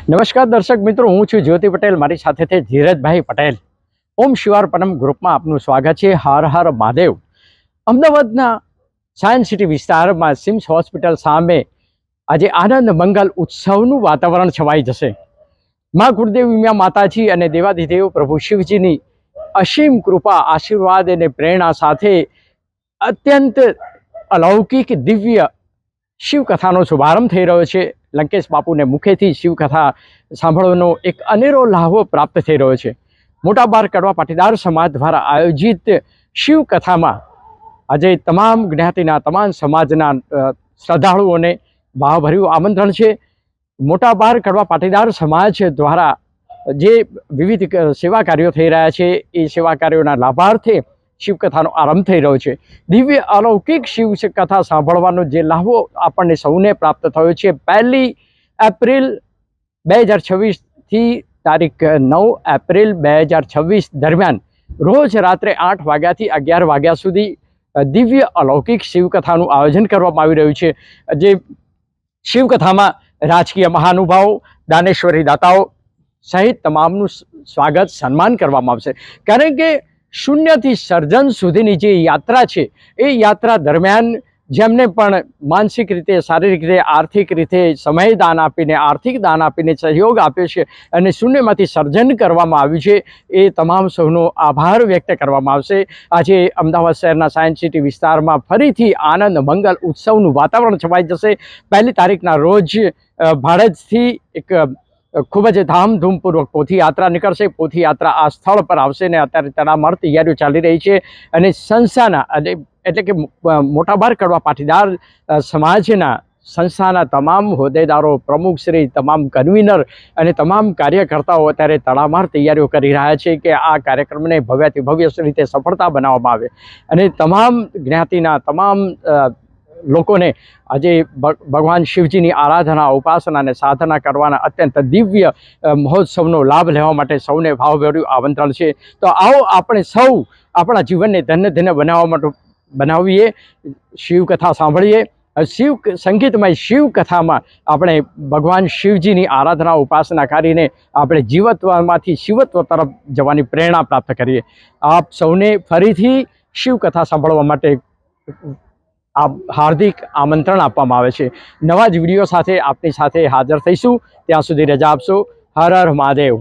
નમસ્કાર દર્શક મિત્રો, હું છું જ્યોતિ પટેલ, મારી સાથે છે ધીરજભાઈ પટેલ. ઓમ શિવાર્પણમ ગ્રુપમાં આપનું સ્વાગત છે. હર હર મહાદેવ. અમદાવાદના સાયન્સ સિટી વિસ્તારમાં સિમ્સ હોસ્પિટલ સામે આજે આનંદ મંગલ ઉત્સવનું વાતાવરણ છવાઈ જશે. મા કુળદેવી માતાજી અને દેવાધિદેવ પ્રભુ શિવજીની અસીમ કૃપા, આશીર્વાદ અને પ્રેરણા સાથે અત્યંત અલૌકિક દિવ્ય શિવકથાનો શુભારંભ થઈ રહ્યો છે. લંકેશ બાપુને મુખેથી શિવકથા સાંભળવાનો એક અનેરો લાહવો પ્રાપ્ત થઈ રહ્યો છે. મોટા બાર કડવા પાટીદાર સમાજ દ્વારા આયોજિત શિવકથામાં આજે તમામ જ્ઞાતિના, તમામ સમાજના શ્રદ્ધાળુઓને ભાવભર્યું આમંત્રણ છે. મોટા બાર કડવા પાટીદાર સમાજ દ્વારા જે વિવિધ સેવા કાર્યો થઈ રહ્યા છે, એ સેવા કાર્યોના લાભાર્થે શિવકથાનો આરંભ થઈ રહ્યો છે. દિવ્ય અલૌકિક શિવકથા સાંભળવાનો જે લાહવો આપણને સૌને પ્રાપ્ત થયો છે. 1 એપ્રિલ 2026થી તારીખ 9 એપ્રિલ 2026 દરમિયાન રોજ રાત્રે 8 વાગ્યાથી 11 વાગ્યા સુધી દિવ્ય અલૌકિક શિવકથાનું આયોજન કરવામાં આવી રહ્યું છે. જે શિવકથામાં રાજકીય મહાનુભાવો, દાનેશ્વરી દાતાઓ સહિત તમામનું સ્વાગત, સન્માન કરવામાં આવશે. કારણ કે શૂન્યથી સર્જન સુધીની જે યાત્રા છે, એ યાત્રા દરમિયાન જેમને પણ માનસિક રીતે, શારીરિક રીતે, આર્થિક રીતે સમય દાન આપીને, આર્થિક દાન આપીને સહયોગ આપ્યો છે અને શૂન્યમાંથી સર્જન કરવામાં આવ્યું છે, એ તમામ સૌનો આભાર વ્યક્ત કરવામાં આવશે. આજે અમદાવાદ શહેરના સાયન્સ સિટી વિસ્તારમાં ફરીથી આનંદ મંગલ ઉત્સવનું વાતાવરણ છવાઈ જશે. 1 તારીખના રોજ ભાડજથી એક ખૂબ જ ધામધૂમપૂર્વક પોથીયાત્રા નીકળશે. પોથીયાત્રા આ સ્થળ પર આવશે ને અત્યારે તડામાર તૈયારીઓ ચાલી રહી છે. અને સંસ્થાના એટલે કે મોટા બાર કડવા પાટીદાર સમાજના સંસ્થાના તમામ હોદ્દેદારો, પ્રમુખશ્રી, તમામ કન્વીનર અને તમામ કાર્યકર્તાઓ અત્યારે તડામાર તૈયારીઓ કરી રહ્યા છે કે આ કાર્યક્રમને ભવ્યથી ભવ્ય રીતે સફળતા બનાવવામાં આવે અને તમામ જ્ઞાતિના તમામ લોકોને આજે ભગવાન શિવજીની આરાધના, ઉપાસના અને સાધના કરવાના અત્યંત દિવ્ય મહોત્સવનો લાભ લેવા માટે સૌને ભાવભર્યું આમંત્રણ છે. તો આવો આપણે સૌ આપણા જીવનને ધન્ય ધન્ય બનાવવા માટે બનાવીએ, શિવકથા સાંભળીએ. સંગીતમય શિવકથામાં આપણે ભગવાન શિવજીની આરાધના, ઉપાસના કરીને આપણે જીવત્વમાંથી શિવત્વ તરફ જવાની પ્રેરણા પ્રાપ્ત કરીએ. આપ સૌને ફરીથી શિવકથા સાંભળવા માટે હાર્દિક આમંત્રણ આપવામાં આવે છે. નવા જ વિડીયો સાથે આપની સાથે હાજર થઈશું. ત્યાં સુધી રજા આપશો. હર હર મહાદેવ.